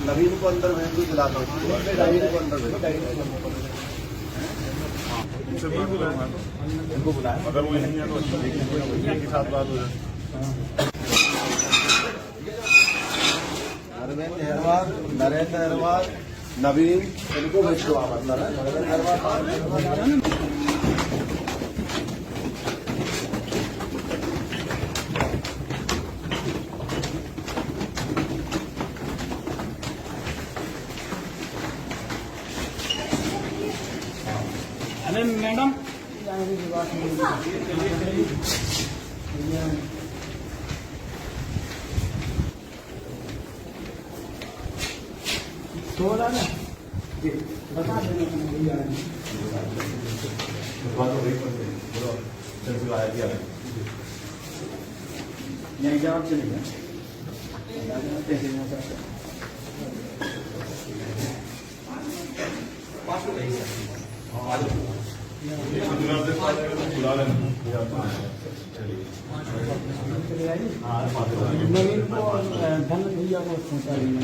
नवीन को अंदर भेज दो, दिलाता हूँ नवीन को अंदर भेजो। इनको बुलाया, अगर वो नहीं है तो के साथ बात हो जाए। अरविंद अहरवाल, नरेंद्र अहरवाल, नवीन, इनको भेज दो आप अंदर। नरेंद्र अहरवाल अरे मैडम थोड़ा ना बता देना यहीं जवाब चलेगा। नवीन को धन भैया को पहुँचा देंगे।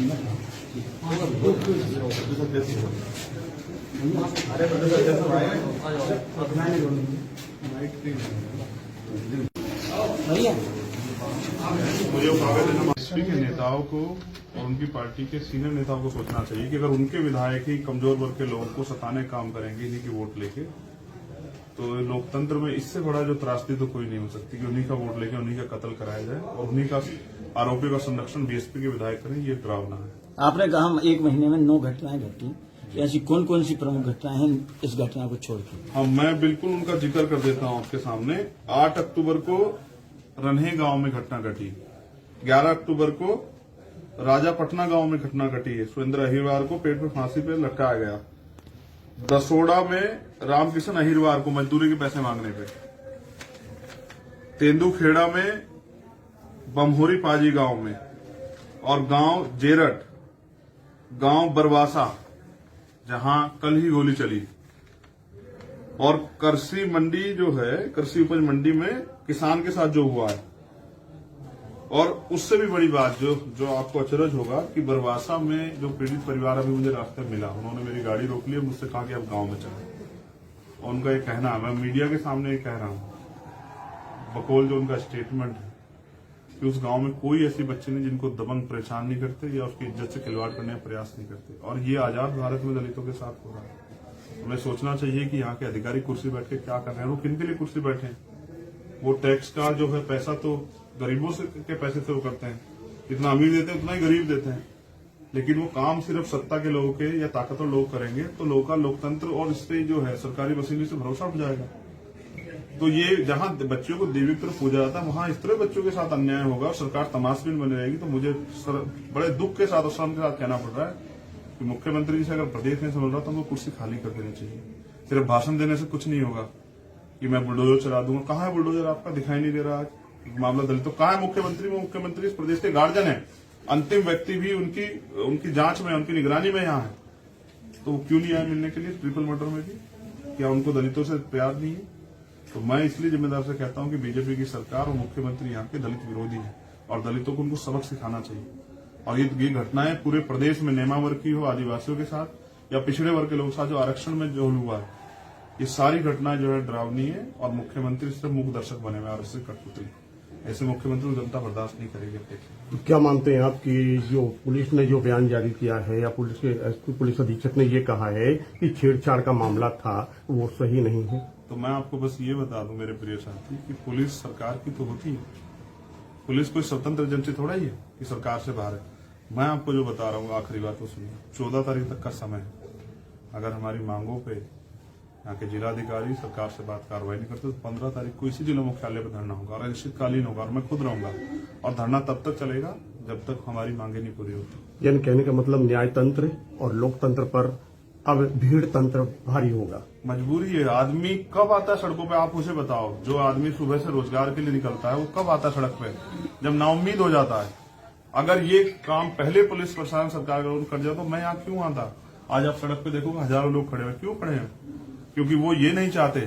मुझे बीजेपी के नेताओं को और उनकी पार्टी के सीनियर नेताओं को सोचना चाहिए कि अगर उनके विधायक ही कमजोर वर्ग के लोगों को सताने काम करेंगे इन्हीं की वोट लेके, तो लोकतंत्र में इससे बड़ा जो त्रासदी तो कोई नहीं हो सकती कि उन्हीं का वोट लेके उन्हीं का कत्ल कराया जाए और उन्हीं का आरोपी का संरक्षण बीएसपी के विधायक करें। ये डरावना है। आपने कहा हम 1 महीने में 9 घटनाएं घटी, ऐसी कौन कौन सी प्रमुख घटनाएं हैं इस घटना को छोड़ के? हाँ, मैं बिल्कुल उनका जिक्र कर देता हूँ आपके सामने। 8 अक्टूबर को रन्हे गांव में घटना घटी, 11 अक्टूबर को राजापटना गांव में घटना घटी है। सुरेंद्र अहिरवार को पेट पे फांसी पे लटकाया गया। दसोड़ा में रामकिशन अहिरवार को मजदूरी के पैसे मांगने पे। तेंदुखेड़ा में बमहोरी पाजी गांव में, और गांव जेरट, गांव बरवासा जहां कल ही गोली चली, और कृषि मंडी जो है, कृषि उपज मंडी में किसान के साथ जो हुआ है। और उससे भी बड़ी बात जो आपको अचरज होगा कि बरवासा में जो पीड़ित परिवार अभी मुझे रास्ते में मिला, उन्होंने मेरी गाड़ी रोक ली, मुझसे कहा कि आप गांव में चले। और उनका ये कहना है, मैं मीडिया के सामने ये कह रहा हूं, बकौल जो उनका स्टेटमेंट है कि उस गांव में कोई ऐसी बच्चे नहीं जिनको दबंग परेशान नहीं करते या उसकी इज्जत से खिलवाड़ करने का प्रयास नहीं करते। और ये आजाद भारत में दलितों के साथ हो रहा है। हमें सोचना चाहिए कि यहाँ के अधिकारी कुर्सी बैठ के क्या कर रहे हैं, वो किन के लिए कुर्सी बैठे हैं। वो टैक्स का जो है पैसा तो गरीबों से के पैसे से वो करते हैं, जितना अमीर देते हैं उतना ही गरीब देते हैं, लेकिन वो काम सिर्फ सत्ता के लोगों के या ताकतवर लोग करेंगे तो लोगों का लोकतंत्र और इससे जो है सरकारी वसूली से भरोसा उठ जाएगा। तो ये जहां बच्चों को देवी की तरफ पूजा जाता है, वहां इस तरह बच्चों के साथ अन्याय होगा और सरकार तमाशबीन बनी रहेगी। तो मुझे बड़े दुख के साथ और शर्म के साथ कहना पड़ रहा है कि मुख्यमंत्री जी से अगर प्रदेश नहीं समझ रहा तो उनको कुर्सी खाली कर देनी चाहिए। सिर्फ भाषण देने से कुछ नहीं होगा कि मैं बुलडोजर चला दूंगा। कहाँ है बुलडोजर? आपका दिखाई नहीं दे रहा आज मामला दलित। तो कहाँ है मुख्यमंत्री? वो मुख्यमंत्री इस प्रदेश के गार्जियन है, अंतिम व्यक्ति भी उनकी जांच में, उनकी निगरानी में यहाँ है। तो वो क्यों नहीं आए मिलने के लिए ट्रिपल मर्डर में भी? क्या उनको दलितों से प्यार नहीं है? तो मैं इसलिए जिम्मेदार से कहता हूं कि बीजेपी की सरकार और मुख्यमंत्री यहाँ के दलित विरोधी है और दलितों को उनको सबक सिखाना चाहिए। और ये घटनाएं पूरे प्रदेश में नेमा वर्ग की हो, आदिवासियों के साथ या पिछड़े वर्ग के लोगों के साथ जो आरक्षण में जो हुआ है, ये सारी घटनाएं जो है डरावनी है और मुख्यमंत्री सिर्फ मुख्य दर्शक बने हुए आरक्षण कठपुतली। ऐसे मुख्यमंत्री को जनता बर्दाश्त नहीं करेगी। तो क्या मानते हैं आप कि जो पुलिस ने जो बयान जारी किया है या पुलिस अधीक्षक ने ये कहा है कि छेड़छाड़ का मामला था, वो सही नहीं है? तो मैं आपको बस ये बता दूं मेरे प्रिय साथी कि पुलिस सरकार की तो होती है। पुलिस कोई स्वतंत्र एजेंसी थोड़ा ही है कि सरकार से बाहर है। मैं आपको जो बता रहा हूँ, आखिरी बात तो सुनिए। 14 तारीख तक का समय है। अगर हमारी मांगों पे यहाँ के जिलाधिकारी सरकार से बात कार्रवाई नहीं करते तो 15 तारीख को इसी जिला मुख्यालय पर धरना होगा और अनिश्चितकालीन होगा और मैं खुद रहूंगा। और धरना तब तक चलेगा जब तक हमारी मांगे नहीं पूरी होती। यानी कहने का मतलब न्याय तंत्र और लोकतंत्र पर अब भीड़ तंत्र भारी होगा। मजबूरी है। आदमी कब आता है सड़कों पे? आप उसे बताओ। जो आदमी सुबह से रोजगार के लिए निकलता है वो कब आता है सड़क पे? जब नाउम्मीद हो जाता है। अगर ये काम पहले पुलिस प्रशासन सरकार कर जाए तो मैं यहाँ क्यों आता? आज आप सड़क पे देखोगे हजारों लोग खड़े हैं। क्यों खड़े हैं? क्योंकि वो ये नहीं चाहते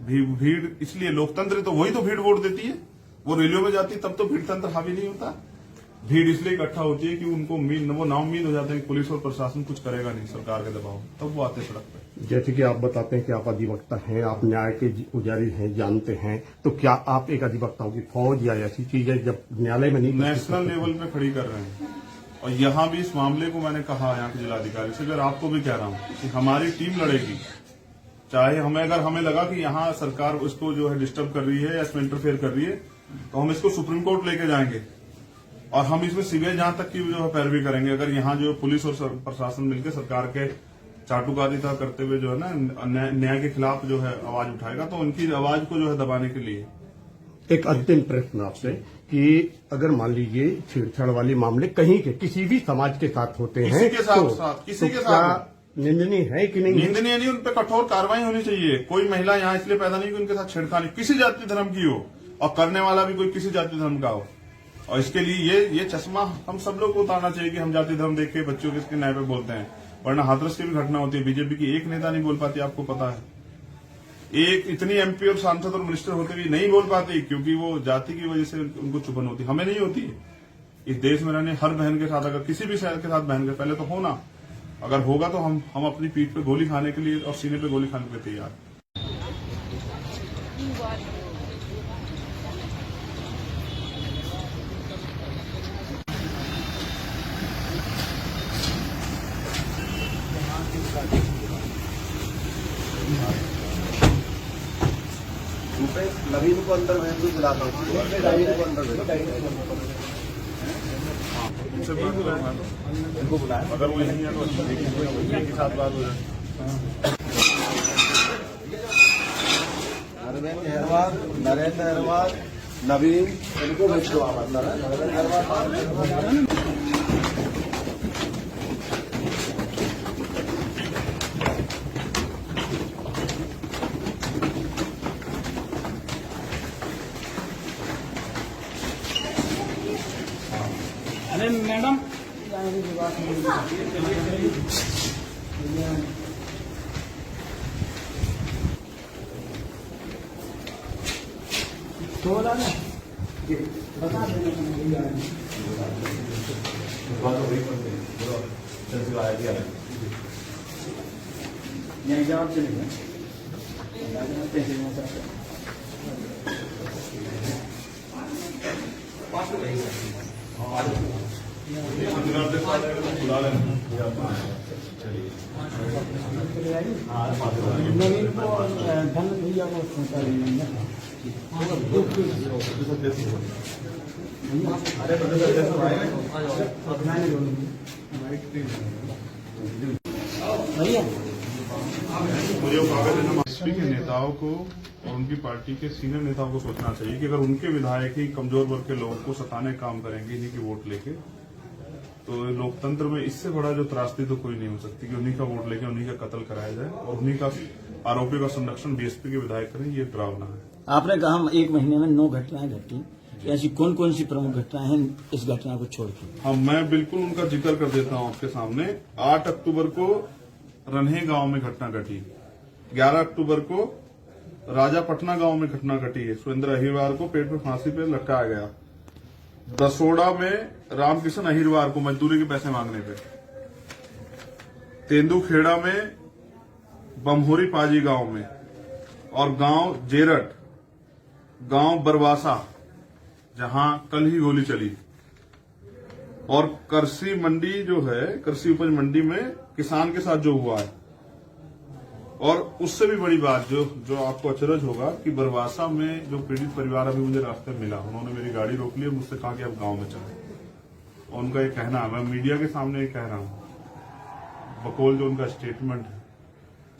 भीड़, इसलिए लोकतंत्र तो वही तो भीड़ वोट देती है। वो रैलियों में जाती तब तो भीड़ तंत्र हावी नहीं होता। भीड़ इसलिए इकट्ठा होती है कि उनको वो नाउम्मीद हो जाते हैं कि पुलिस और प्रशासन कुछ करेगा नहीं सरकार के दबाव, तब वो आते हैं सड़क पे। जैसे कि आप बताते हैं कि आप अधिवक्ता हैं, आप न्याय के पुजारी हैं, जानते हैं, तो क्या आप एक अधिवक्ताओं की फौज या ऐसी चीजें जब न्यायालय में नहीं नेशनल लेवल पे खड़ी कर रहे हैं? और यहाँ भी इस मामले को मैंने कहा यहाँ के जिलाधिकारी से, अगर आपको भी कह रहा हूँ कि हमारी टीम लड़ेगी, चाहे अगर हमें लगा कि यहाँ सरकार उसको जो है डिस्टर्ब कर रही है या इसमें इंटरफेयर कर रही है, तो हम इसको सुप्रीम कोर्ट लेके जाएंगे और हम इसमें सीबीआई जांच तक की जो है पैरवी करेंगे। अगर यहाँ जो पुलिस और प्रशासन मिलकर सरकार के चाटुकारिता करते हुए जो है ना न्याय के खिलाफ जो है आवाज उठाएगा, तो उनकी आवाज को जो है दबाने के लिए। एक अंतिम प्रश्न आपसे कि अगर मान लीजिए छेड़छाड़ वाले मामले कहीं के किसी भी समाज के साथ होते हैं, किसी के साथ निंदनीय है कि नहीं? निंदनीय नहीं, उन पर कठोर कार्रवाई होनी चाहिए। कोई महिला यहाँ इसलिए पैदा नहीं कि उनके साथ छेड़खानी किसी जाति धर्म की हो, और करने वाला भी कोई किसी जाति धर्म का हो। और इसके लिए ये चश्मा हम सब लोग को उतारना चाहिए कि हम जाति धर्म देख के बच्चों के इसके न्याय पे बोलते हैं, वरना हाथरस की भी घटना होती है। बीजेपी की एक नेता नहीं बोल पाती, आपको पता है। एक इतनी एमपी और सांसद और मिनिस्टर होते भी नहीं बोल पाती, क्योंकि वो जाति की वजह से उनको चुभन होती। हमें नहीं होती। इस देश में रहने हर बहन के साथ, अगर किसी भी शहर के साथ बहन के पहले तो होना, अगर होगा तो हम अपनी पीठ पे गोली खाने के लिए और सीने पे गोली खाने के लिए तैयार। नवीन को अंदर मैं भी बुलाता हूँ, नवीन को अंदर उनसे बात करूंगा तो इनको बुलाया, अगर वो नहीं है तो एक के साथ बात हो जाए। अरविंद अहरवाल, नरेंद्र अहरवाल, नवीन, इनको भेज दो आप अंदर। नरेंद्र अहरवाल अरे मैडम थोड़ा ना बता देना। यहीं जवाब चलेगा बुला लेना। नवीन को धन भैया को पहुंचा देंगे। भैया मुझे एसपी के नेताओं को और उनकी पार्टी के सीनियर नेताओं को सोचना चाहिए कि अगर उनके विधायक ही कमजोर वर्ग के लोगों को सताने काम करेंगे इन्हीं की वोट लेके, तो लोकतंत्र में इससे बड़ा जो त्रासदी तो कोई नहीं हो सकती कि उन्हीं का वोट लेके उन्हीं का कत्ल कराया जाए और उन्हीं का आरोपी का संरक्षण बीएसपी के विधायक करें। ये डरावना है। आपने कहा हम एक महीने में 9 घटनाएं घटी, ऐसी कौन कौन सी प्रमुख घटनाएं हैं इस घटना को छोड़ के? हाँ, मैं बिल्कुल उनका जिक्र कर देता हूँ आपके सामने। 8 अक्टूबर को रन्हे गांव में घटना घटी, 11 अक्टूबर को राजापटना गांव में घटना घटी है, सुरेंद्र अहिरवार को पेट में फांसी पे लटकाया गया। दसोड़ा में रामकिशन अहिरवार को मजदूरी के पैसे मांगने पे, तेंदुखेड़ा में बमहोरी पाजी गांव में, और गांव जेरट, गांव बरवासा जहां कल ही गोली चली, और कृषि मंडी जो है कृषि उपज मंडी में किसान के साथ जो हुआ है। और उससे भी बड़ी बात जो आपको अचरज होगा कि बरवासा में जो पीड़ित परिवार अभी मुझे रास्ते में मिला, उन्होंने मेरी गाड़ी रोक ली और मुझसे कहा कि आप गांव में चले। और उनका ये कहना है, मैं मीडिया के सामने ये कह रहा हूं, बकौल जो उनका स्टेटमेंट है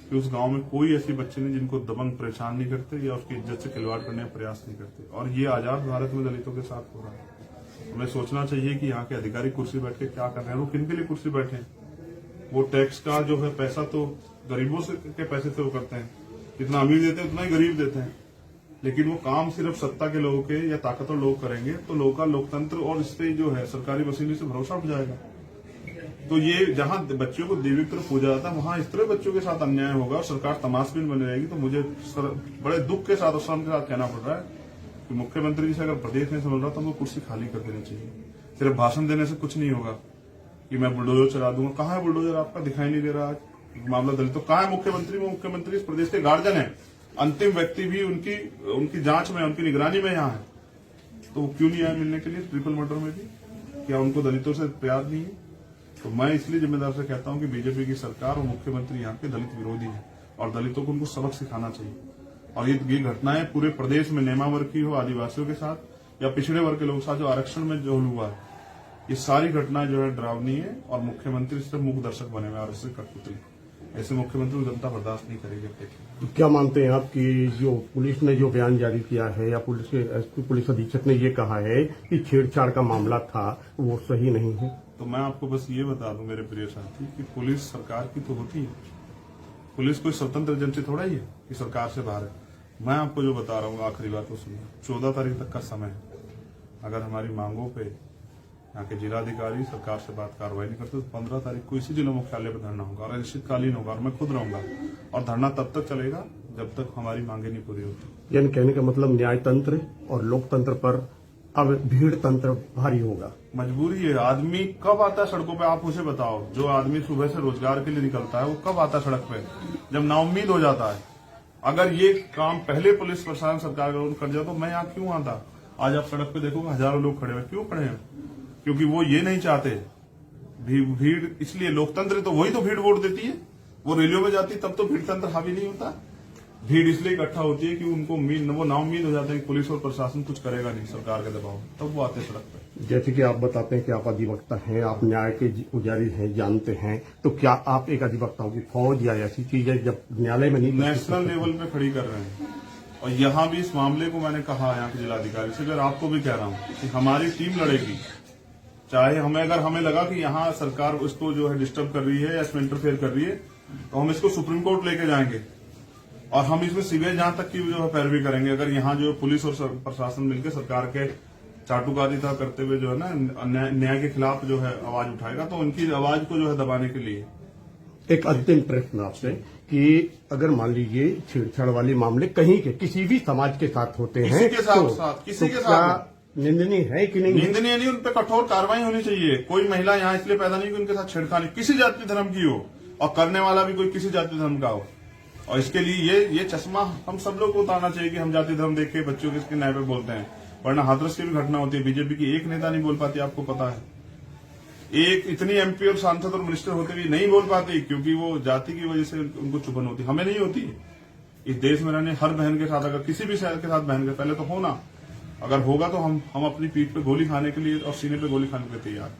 कि उस गांव में कोई ऐसी बच्चे नहीं जिनको दबंग परेशान नहीं करते या उसकी इज्जत से खिलवाड़ करने का प्रयास नहीं करते। और ये आजाद भारत में दलितों के साथ हो रहा है। हमें सोचना चाहिए कि यहाँ के अधिकारी कुर्सी बैठ के क्या कर रहे हैं, वो किन के लिए कुर्सी बैठे हैं। वो टैक्स का जो है पैसा तो गरीबों से के पैसे से वो करते हैं, जितना अमीर देते हैं उतना ही गरीब देते हैं। लेकिन वो काम सिर्फ सत्ता के लोगों के या ताकतवर लोग करेंगे तो लोगों का लोकतंत्र और इस पे जो है सरकारी वसूली से भरोसा उठ जाएगा। तो ये जहां बच्चों को देवी की तरफ पूजा जाता है वहां इस तरह बच्चों के साथ अन्याय होगा और सरकार तमाशबीन बनी रहेगी। तो मुझे बड़े दुख के साथ और शर्म के साथ कहना पड़ रहा है कि मुख्यमंत्री जी से अगर प्रदेश नहीं संभल रहा तो उनको कुर्सी खाली कर देनी चाहिए। सिर्फ भाषण देने से कुछ नहीं होगा कि मैं बुलडोजर चला दूंगा। कहाँ है बुलडोजर? आपका दिखाई नहीं दे रहा आज मामला दलितों। कहाँ है मुख्यमंत्री? वो मुख्यमंत्री इस प्रदेश के गार्जियन है, अंतिम व्यक्ति भी उनकी जांच में, उनकी निगरानी में यहाँ है। तो वो क्यों नहीं आए मिलने के लिए ट्रिपल मर्डर में भी? क्या उनको दलितों से प्यार नहीं है? तो मैं इसलिए जिम्मेदार से कहता हूं कि बीजेपी की सरकार और मुख्यमंत्री यहाँ के दलित विरोधी है और दलितों को उनको सबक सिखाना चाहिए। और ये घटनाएं पूरे प्रदेश में नेमा वर्ग की हो, आदिवासियों के साथ या पिछड़े वर्ग के लोगों के साथ जो आरक्षण में जो हुआ है, ये सारी घटनाएं जो है डरावनी है और मुख्यमंत्री सिर्फ मुख्य दर्शक बने हुए और कठपुतली। ऐसे मुख्यमंत्री को जनता बर्दाश्त नहीं करेगी। तो क्या मानते हैं आप कि जो पुलिस ने जो बयान जारी किया है या पुलिस के एसपी पुलिस अधीक्षक ने ये कहा है कि छेड़छाड़ का मामला था, वो सही नहीं है? तो मैं आपको बस ये बता दूं मेरे प्रिय साथी कि पुलिस सरकार की तो होती है। पुलिस कोई स्वतंत्र एजेंसी थोड़ा ही है कि सरकार से बाहर है। मैं आपको जो बता रहा हूँ आखिरी बात तो सुनिए। 14 तारीख तक का समय है। अगर हमारी मांगों पे यहाँ के जिलाधिकारी सरकार से बात कार्रवाई नहीं करते तो 15 तारीख को इसी जिला मुख्यालय पर धरना होगा और अनिश्चितकालीन होगा और मैं खुद रहूंगा और धरना तब तक चलेगा जब तक हमारी मांगे नहीं पूरी होती। यानी कहने का मतलब न्याय तंत्र और लोकतंत्र पर अब भीड़ तंत्र भारी होगा। मजबूरी है। आदमी कब आता है सड़कों पे? आप उसे बताओ। जो आदमी सुबह से रोजगार के लिए निकलता है वो कब आता है सड़क पे? जब नाउम्मीद हो जाता है। अगर ये काम पहले पुलिस प्रशासन सरकार कर जाए तो मैं यहाँ क्यों आता? आज आप सड़क पे देखोगे हजारों लोग खड़े हुए। क्यों खड़े हैं? क्योंकि वो ये नहीं चाहते भीड़। इसलिए लोकतंत्र तो वही तो भीड़ वोट देती है। वो रैलियों में जाती तब तो भीड़ तंत्र हावी नहीं होता। भीड़ इसलिए इकट्ठा होती है कि उनको वो नाउम्मीद हो जाते हैं कि पुलिस और प्रशासन कुछ करेगा नहीं सरकार के दबाव, तब वो आते सड़क पर। जैसे कि आप बताते हैं कि आप अधिवक्ता हैं, आप न्याय के पुजारी हैं, जानते हैं, तो क्या आप एक अधिवक्ताओं की फौज या ऐसी चीज है जब न्यायालय में नहीं नेशनल लेवल पे खड़ी कर रहे हैं? और यहाँ भी इस मामले को मैंने कहा यहाँ के जिलाधिकारी से, अगर आपको भी कह रहा हूँ कि हमारी टीम लड़ेगी। चाहे अगर हमें लगा कि यहाँ सरकार उसको जो है डिस्टर्ब कर रही है या इसमें इंटरफेयर कर रही है तो हम इसको सुप्रीम कोर्ट लेके जाएंगे और हम इसमें सीबीआई जांच तक की जो है पैरवी करेंगे। अगर यहाँ जो पुलिस और प्रशासन मिलकर सरकार के चाटुकारिता करते हुए जो है ना न्याय के खिलाफ जो है आवाज उठाएगा तो उनकी आवाज को जो है दबाने के लिए। एक अंतिम प्रश्न आपसे कि अगर मान लीजिए छेड़छाड़ वाले मामले कहीं के किसी भी समाज के साथ होते हैं, किसी के साथ निंदनीय है कि नहीं? निंदनीय नहीं, उन पर कठोर कार्रवाई होनी चाहिए। कोई महिला यहाँ इसलिए पैदा नहीं कि उनके साथ छेड़खानी किसी जाति धर्म की हो और करने वाला भी कोई किसी जाति धर्म का हो। और इसके लिए ये चश्मा हम सब लोग को उतारना चाहिए कि हम जाति धर्म देख के बच्चों के इसके न्याय पे बोलते हैं, वरना हाथरस की भी घटना होती है। बीजेपी की एक नेता नहीं बोल पाती, आपको पता है। एक इतनी एमपी और सांसद और मिनिस्टर होते भी नहीं बोल पाती क्योंकि वो जाति की वजह से उनको चुभन होती। हमें नहीं होती। इस देश में रहने हर बहन के साथ, अगर किसी भी शहर के साथ बहन के पहले तो होना, अगर होगा तो हम अपनी पीठ पे गोली खाने के लिए और सीने पे गोली खाने के लिए तैयार।